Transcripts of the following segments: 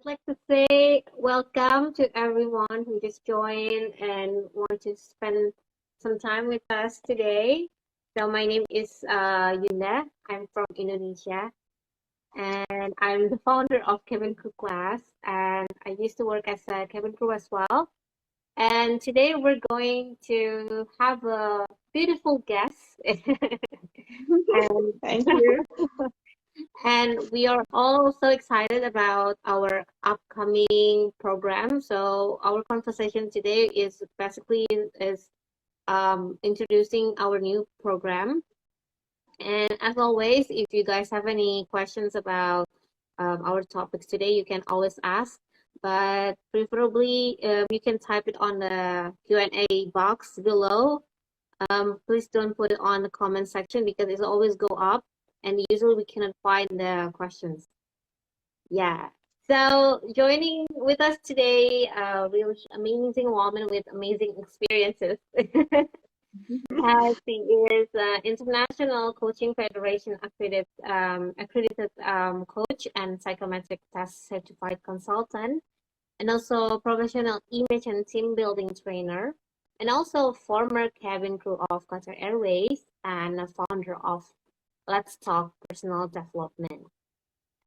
would like to say welcome to everyone who just joined and want to spend some time with us today. So my name is Yunda. I'm from Indonesia, and I'm the founder of Cabin Crew Class. And I used to work as a cabin crew as well. And today we're going to have a beautiful guest. and Thank you. And we are all so excited about our upcoming program. So our conversation today is basically introducing our new program. And as always, if you guys have any questions about our topics today, you can always ask. But preferably, you can type it on the Q&A box below. Please don't put it on the comment section because it always go up. And usually we cannot find the questions. Yeah. So joining with us today, a really amazing woman with amazing experiences. She is International Coaching Federation accredited coach and psychometric test certified consultant, and also professional image and team building trainer, and also former cabin crew of Qatar Airways and a founder of Let's Talk Personal Development.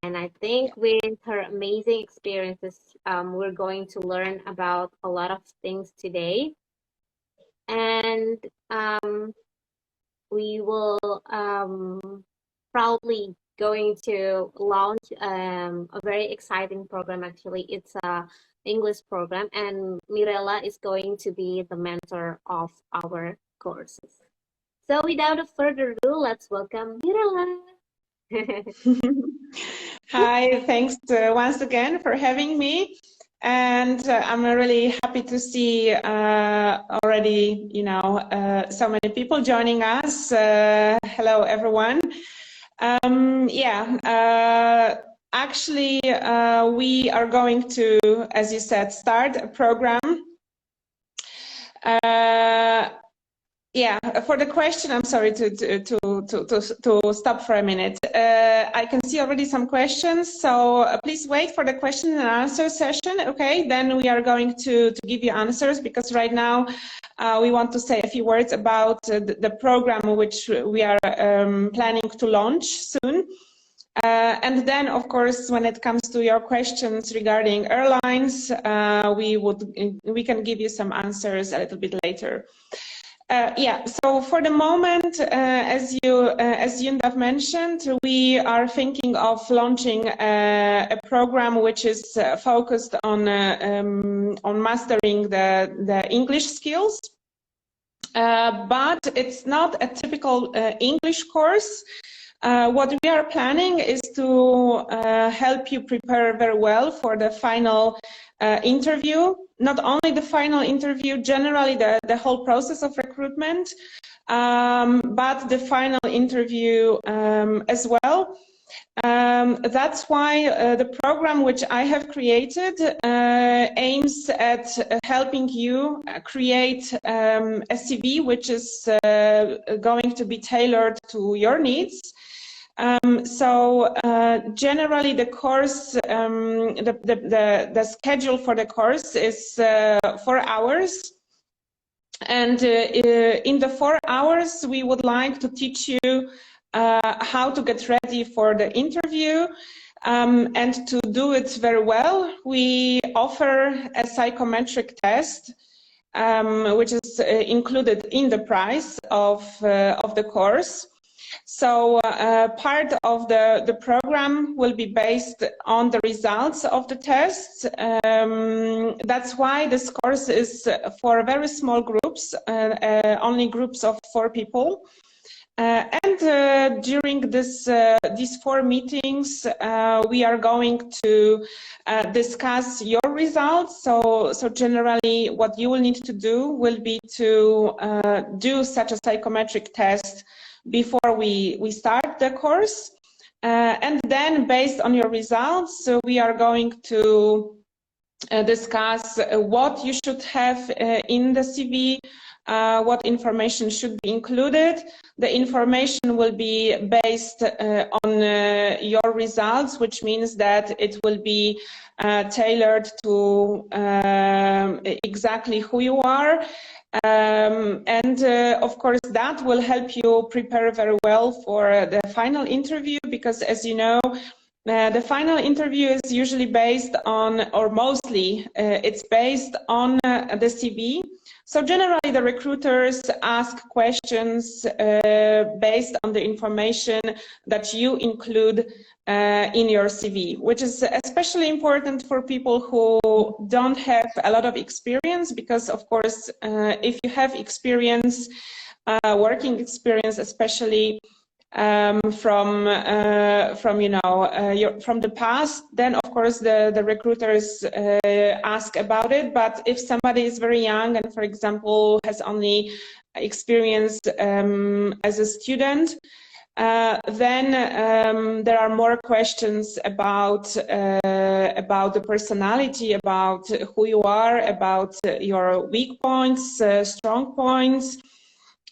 And I think with her amazing experiences, we're going to learn about a lot of things today. And we will probably going to launch a very exciting program. Actually, it's a English program, and Mirella is going to be the mentor of our courses. So without further ado, let's welcome Mirella. Hi, thanks once again for having me. And I'm really happy to see already, so many people joining us. Hello, everyone. Actually, we are going to, as you said, start a program. For the question, I'm sorry to stop for a minute. I can see already some questions, so please wait for the question and answer session. Okay, then we are going to give you answers, because right now we want to say a few words about the program which we are planning to launch soon. And then, of course, when it comes to your questions regarding airlines, we can give you some answers a little bit later. So for the moment, as Yunda mentioned, we are thinking of launching a program which is focused on mastering the English skills. But it's not a typical English course. What we are planning is to help you prepare very well for the final interview. Not only the final interview, generally the whole process of recruitment, but the final interview as well. That's why the program which I have created aims at helping you create a CV which is going to be tailored to your needs. Generally the course, the schedule for the course is 4 hours. And in the 4 hours, we would like to teach you how to get ready for the interview. And to do it very well, we offer a psychometric test, which is included in the price of the course. So part of the program will be based on the results of the tests. That's why this course is for very small groups, only groups of 4 people. And during these 4 meetings, we are going to discuss your results. So generally, what you will need to do will be to do such a psychometric test before we start the course. And then, based on your results, we are going to discuss what you should have in the CV, what information should be included. The information will be based on your results, which means that it will be tailored to exactly who you are. Of course, that will help you prepare very well for the final interview, because as you know, the final interview is usually based on, or mostly, it's based on the CV. So generally, the recruiters ask questions based on the information that you include in your CV, which is especially important for people who don't have a lot of experience, because, of course, if you have experience, working experience, especially from the past, then of course the recruiters ask about it. But if somebody is very young and, for example, has only experience as a student, then there are more questions about the personality, about who you are, about your weak points, strong points.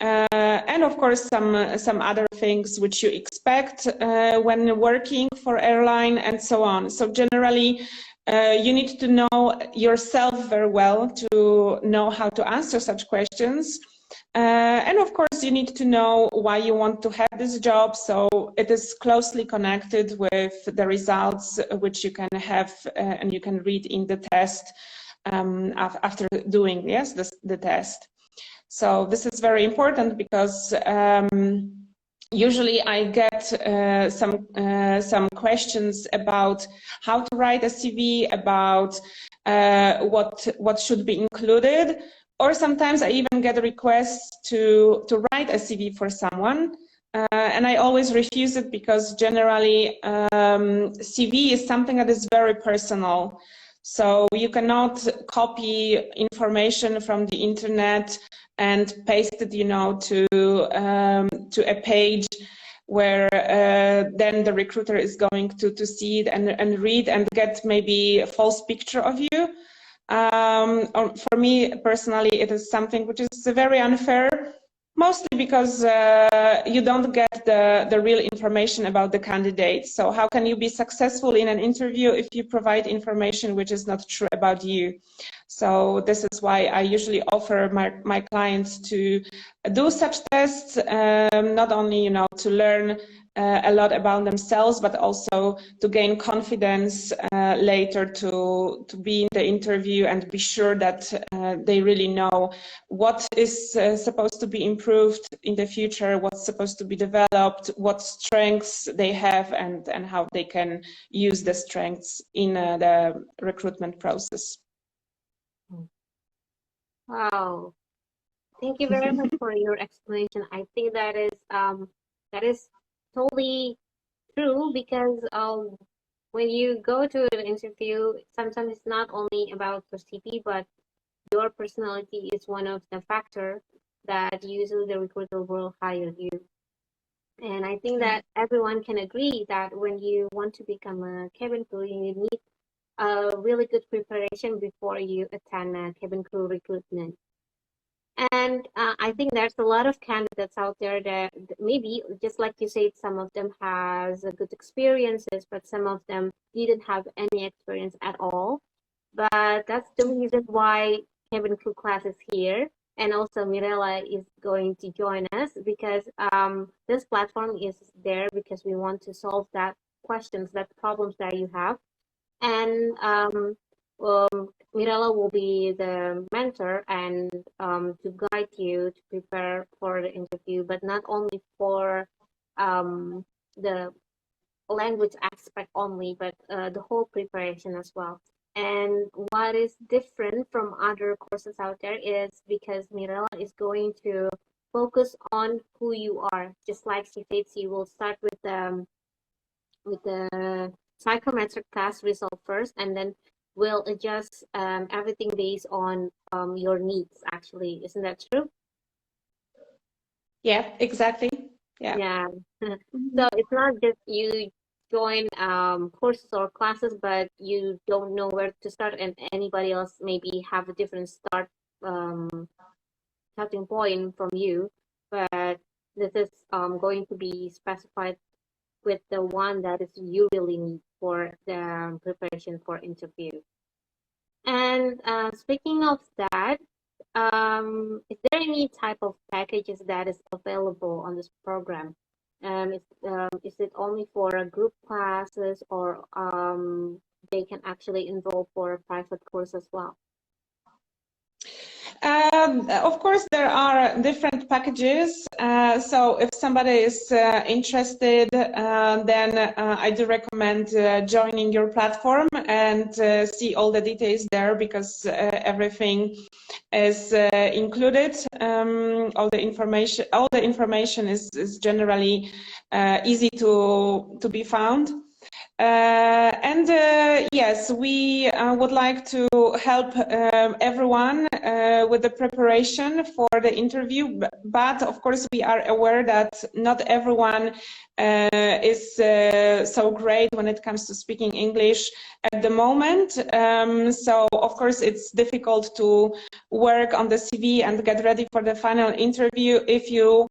And of course some other things which you expect when working for airline, and so on. So generally you need to know yourself very well to know how to answer such questions. And of course you need to know why you want to have this job, so it is closely connected with the results which you can have and you can read in the test after doing the test. So this is very important, because usually I get some questions about how to write a CV, about what should be included, or sometimes I even get requests to write a CV for someone, and I always refuse it, because generally CV is something that is very personal. So you cannot copy information from the internet and paste it, to a page where then the recruiter is going to see it and read and get maybe a false picture of you. Or for me personally, it is something which is very unfair, mostly because you don't get the real information about the candidate. So how can you be successful in an interview if you provide information which is not true about you? So this is why I usually offer my clients to do such tests, not only to learn a lot about themselves, but also to gain confidence later to be in the interview and be sure that they really know what is supposed to be improved in the future, what's supposed to be developed, what strengths they have, and how they can use the strengths in the recruitment process. Wow, thank you very much for your explanation. I think that is totally true, because when you go to an interview, sometimes it's not only about your CV, but your personality is one of the factors that usually the recruiter will hire you. And I think that everyone can agree that when you want to become a cabin crew, you need a really good preparation before you attend a cabin crew recruitment. And I think there's a lot of candidates out there that maybe, just like you said, some of them has good experiences, but some of them didn't have any experience at all. But that's the reason why cabin crew class is here. And also Mirella is going to join us, because this platform is there because we want to solve that questions, that problems that you have. And Mirella will be the mentor and to guide you to prepare for the interview, but not only for the language aspect only, but the whole preparation as well. And what is different from other courses out there is because Mirella is going to focus on who you are. Just like she said, she will start with the psychometric test result first, and then we'll adjust everything based on your needs. Actually, isn't that true? Yeah, exactly. Yeah. So it's not just you join courses or classes, but you don't know where to start, and anybody else maybe have a different start starting point from you, but this is going to be specified with the one that is you really need for the preparation for interview. And speaking of that, is there any type of packages that is available on this program? Is it only for group classes, or they can actually enroll for a private course as well? Of course, there are different packages. So if somebody is interested, then I do recommend joining your platform and see all the details there, because everything is included. All the information is generally easy to be found. Yes, we would like to help everyone with the preparation for the interview, but of course we are aware that not everyone is so great when it comes to speaking English at the moment. So of course it's difficult to work on the CV and get ready for the final interview if you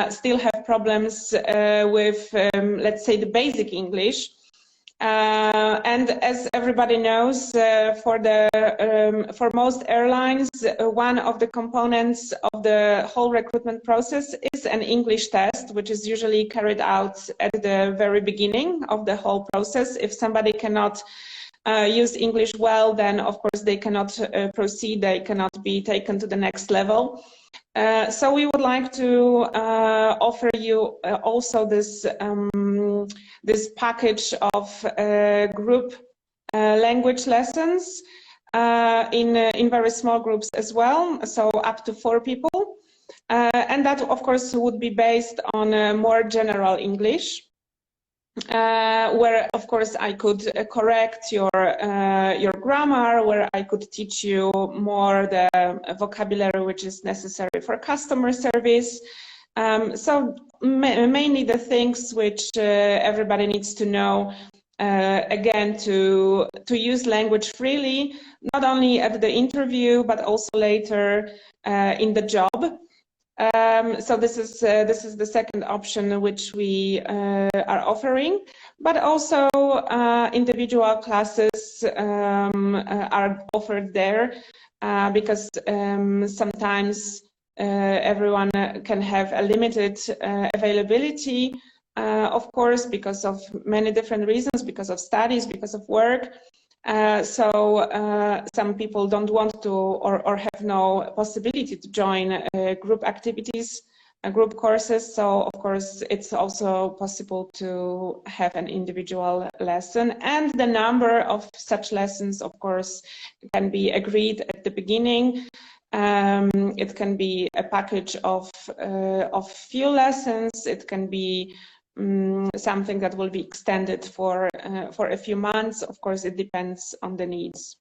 still have problems with, let's say, the basic English. And as everybody knows, for most airlines, one of the components of the whole recruitment process is an English test, which is usually carried out at the very beginning of the whole process. If somebody cannot use English well, then of course they cannot proceed, they cannot be taken to the next level. So we would like to offer you also this package of group language lessons in very small groups as well, so up to 4 people, and that of course would be based on more general English. Where of course I could correct your grammar, where I could teach you more the vocabulary which is necessary for customer service. So mainly the things which everybody needs to know, again, to use language freely, not only at the interview but also later in the job. So this is the second option which we are offering, but also individual classes are offered there, because sometimes everyone can have a limited availability, of course, because of many different reasons, because of studies, because of work. So some people don't want to or have no possibility to join group activities, group courses. So of course it's also possible to have an individual lesson, and the number of such lessons of course can be agreed at the beginning. It can be a package of few lessons. It can be something that will be extended for a few months. Of course, it depends on the needs.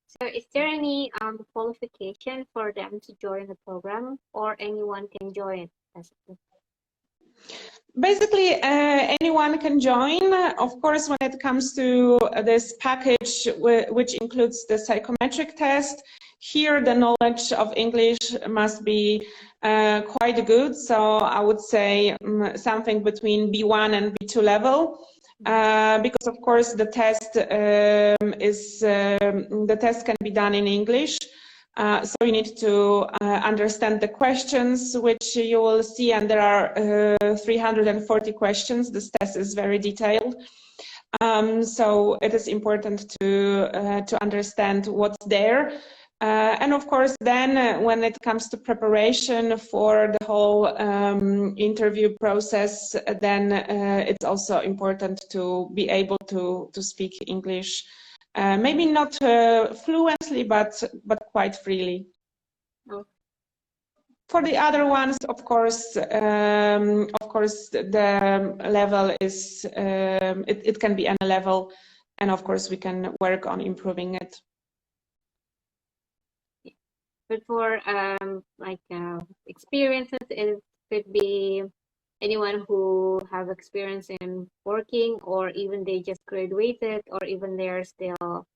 So is there any qualification for them to join the program, or anyone can join? Basically, anyone can join. Of course, when it comes to this package, which includes the psychometric test, here the knowledge of English must be quite good. So I would say something between B1 and B2 level, because of course the test the test can be done in English. So you need to understand the questions which you will see, and there are 340 questions. This test is very detailed. So it is important to understand what's there. And of course, then when it comes to preparation for the whole interview process, then it's also important to be able to speak English. Maybe not fluently, but quite freely. Oh. For the other ones, of course, the level is it can be any level, and of course we can work on improving it. But for experiences, it could be anyone who have experience in working, or even they just graduated, or even they're still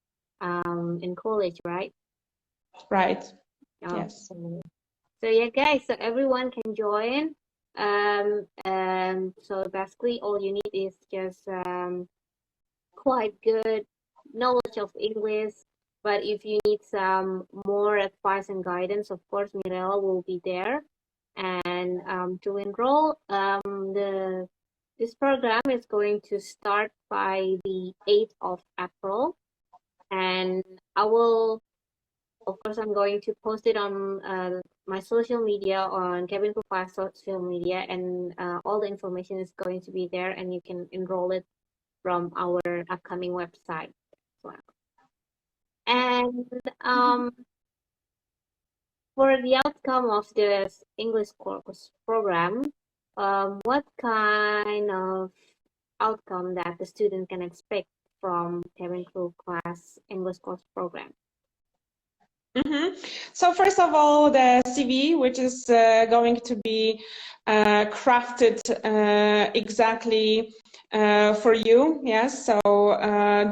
in college, right? Right. Yes. So yeah, guys, so everyone can join. So basically all you need is just quite good knowledge of English. But if you need some more advice and guidance, of course, Mirella will be there. And to enroll, this program is going to start by the 8th of April. And I will, of course, I'm going to post it on my social media, on Kevin Profile's social media, and all the information is going to be there, and you can enroll it from our upcoming website as well. And for the outcome of this English course program, what kind of outcome that the student can expect from Kevin Crew class English course program? So first of all, the CV, which is going to be crafted exactly for you. Yes. So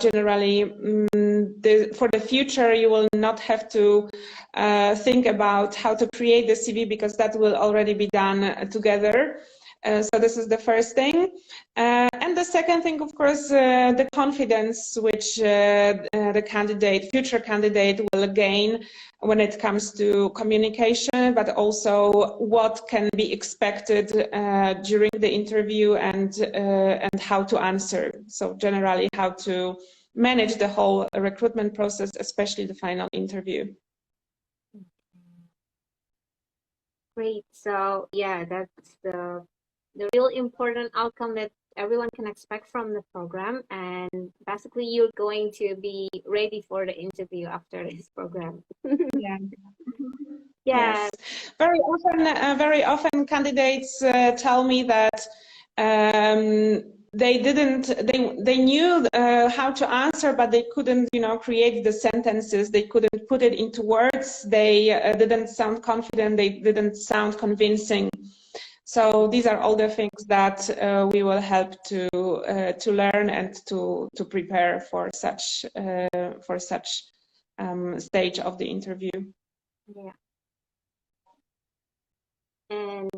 generally, for the future, you will not have to think about how to create the CV because that will already be done together. So this is the first thing. And the second thing, of course, the confidence which the future candidate will gain when it comes to communication, but also what can be expected during the interview and how to answer. So generally how to manage the whole recruitment process, especially the final interview. Great. So yeah, that's the real important outcome that everyone can expect from the program. And basically, you're going to be ready for the interview after this program. Yeah. Yeah. Yes. Very often candidates tell me that they knew how to answer, but they couldn't, create the sentences. They couldn't put it into words. They didn't sound confident. They didn't sound convincing. So these are all the things that we will help to learn and to prepare for such stage of the interview. Yeah. And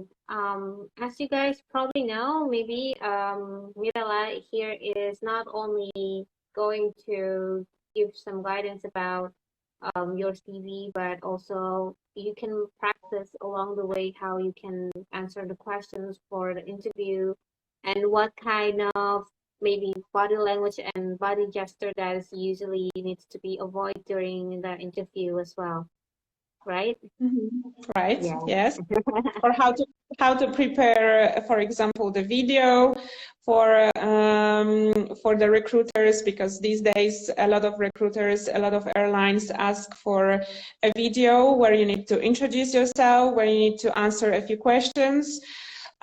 as you guys probably know, maybe Mirella here is not only going to give some guidance about your CV, but also you can practice along the way how you can answer the questions for the interview and what kind of maybe body language and body gesture that is usually needs to be avoided during the interview as well. Right? Right. Yeah. Yes. Or how to prepare, for example, the video for the recruiters, because these days a lot of airlines ask for a video where you need to introduce yourself, where you need to answer a few questions.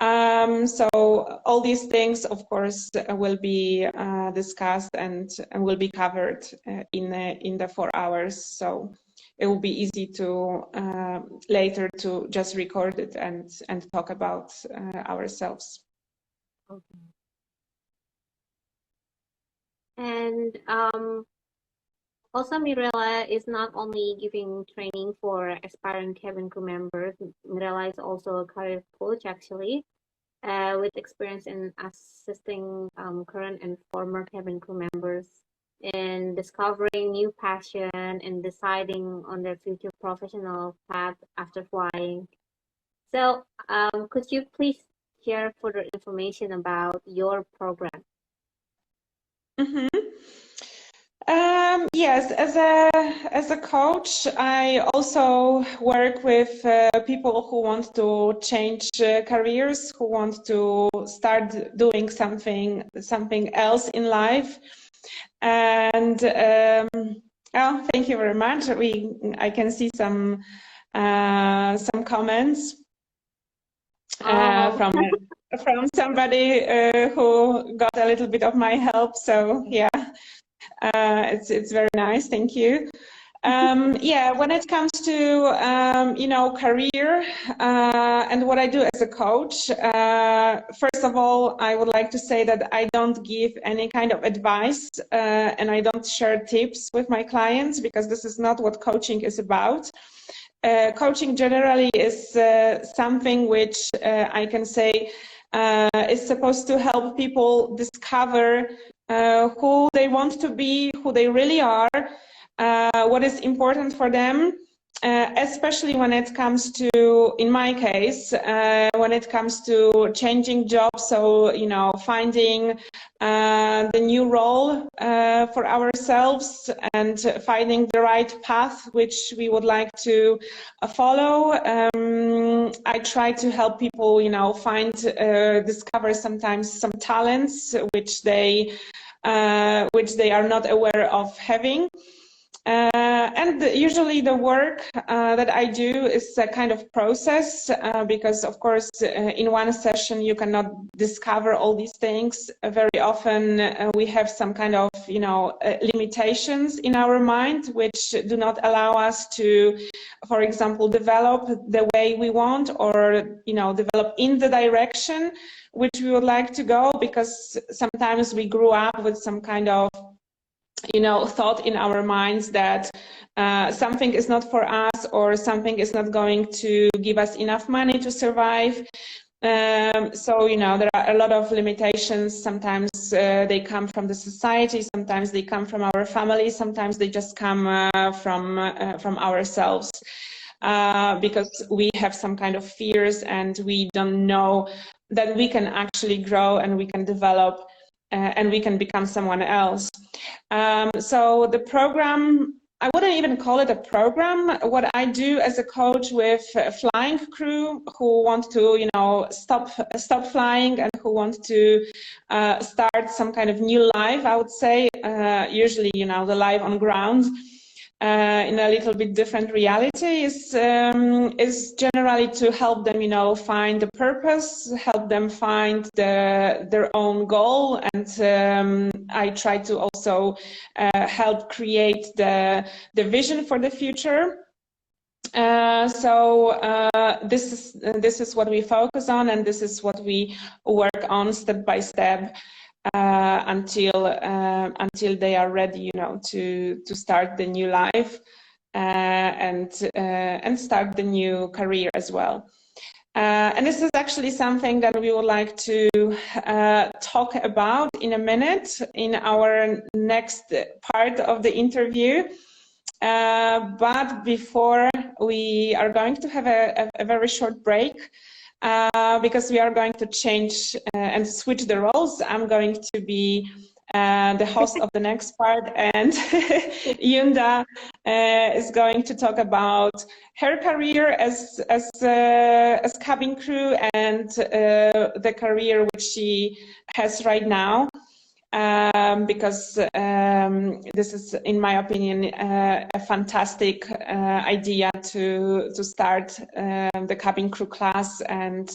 So all these things, of course, will be discussed and will be covered in the 4 hours. So it will be easy to later to just record it and talk about ourselves. Okay. And also Mirella is not only giving training for aspiring cabin crew members. Mirella is also a career coach actually, with experience in assisting current and former cabin crew members in discovering new passion and deciding on their future professional path after flying. So could you please share further information about your program? Yes, as a coach, I also work with people who want to change careers, who want to start doing something else in life. And oh, thank you very much. I can see some comments from somebody who got a little bit of my help. So yeah. It's very nice, thank you. Yeah, when it comes to career and what I do as a coach, first of all, I would like to say that I don't give any kind of advice and I don't share tips with my clients, because this is not what coaching is about. coaching generally is something which I can say is supposed to help people discover who they want to be, who they really are, what is important for them, especially when it comes to, in my case, when it comes to changing jobs, so, you know, finding the new role for ourselves and finding the right path which we would like to follow. I try to help people, you know, discover sometimes some talents which they are not aware of having. And usually the work that I do is a kind of process because, of course, in one session you cannot discover all these things. Very often we have some kind of, you know, limitations in our mind which do not allow us to, for example, develop the way we want, or, you know, develop in the direction which we would like to go, because sometimes we grew up with some kind of, you know, thought in our minds that something is not for us, or something is not going to give us enough money to survive. So, you know, there are a lot of limitations. Sometimes they come from the society, sometimes they come from our family, sometimes they just come from ourselves, because we have some kind of fears and we don't know that we can actually grow and we can develop and we can become someone else. So the program, I wouldn't even call it a program. What I do as a coach with a flying crew who want to, you know, stop flying and who want to start some kind of new life, I would say, usually, you know, the life on ground, in a little bit different reality, is generally to help them, you know, find the purpose, help them find their own goal, and I try to also help create the vision for the future. This is what we focus on, and this is what we work on step by step until they are ready, you know, to start the new life and start the new career as well. And this is actually something that we would like to talk about in a minute in our next part of the interview. But before, we are going to have a very short break. Because we are going to change and switch the roles. I'm going to be the host of the next part, and Yunda is going to talk about her career as cabin crew and the career which she has right now. Because this is, in my opinion, a fantastic idea to start the cabin crew class, and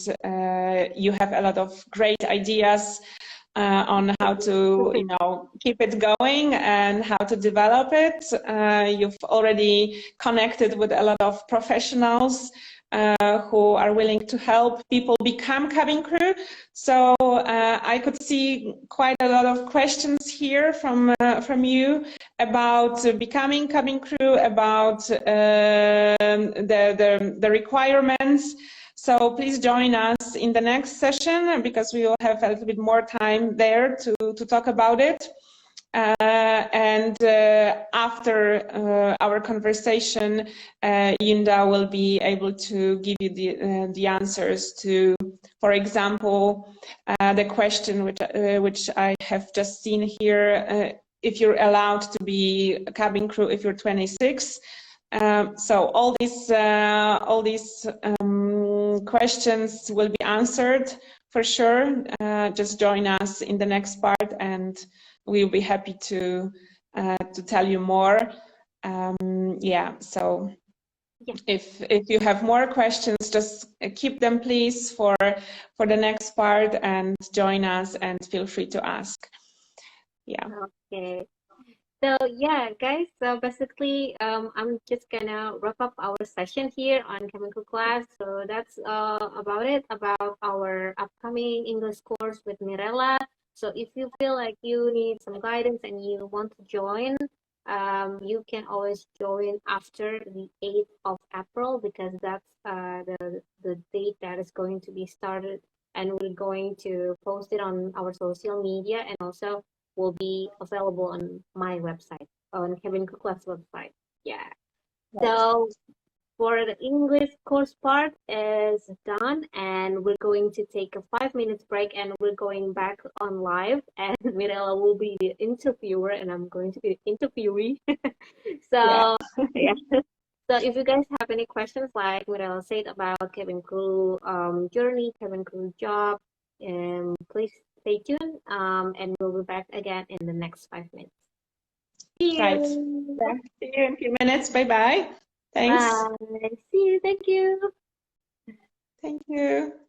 you have a lot of great ideas on how to, you know, keep it going and how to develop it. You've already connected with a lot of professionals who are willing to help people become cabin crew. So I could see quite a lot of questions here from you about becoming cabin crew, about the requirements. So please join us in the next session, because we will have a little bit more time there to talk about it. After our conversation, Yunda will be able to give you the answers to, for example, the question which I have just seen here, if you're allowed to be a cabin crew if you're 26. So all these questions will be answered for sure. Just join us in the next part, and we'll be happy to tell you more. So if you have more questions, just keep them, please, for the next part, and join us and feel free to ask. Okay. So yeah, guys, so basically I'm just gonna wrap up our session here on cabin crew class. So that's about it, about our upcoming English course with Mirella. So if you feel like you need some guidance and you want to join, you can always join after the 8th of April, because that's the date that is going to be started, and we're going to post it on our social media, and also will be available on my website, on Kevin Kukla's website. Yeah. So for the English course part is done, and we're going to take a 5 minutes break, and we're going back on live, and Mirella will be the interviewer and I'm going to be the interviewee. Yeah. So yeah. So if you guys have any questions, like Mirella said about Kevin Crew journey, Kevin Crew job, please stay tuned, and we'll be back again in the next 5 minutes. See Right. you. Yeah. See you in a few minutes. Bye-bye. Thanks. Bye. See you. Thank you. Thank you.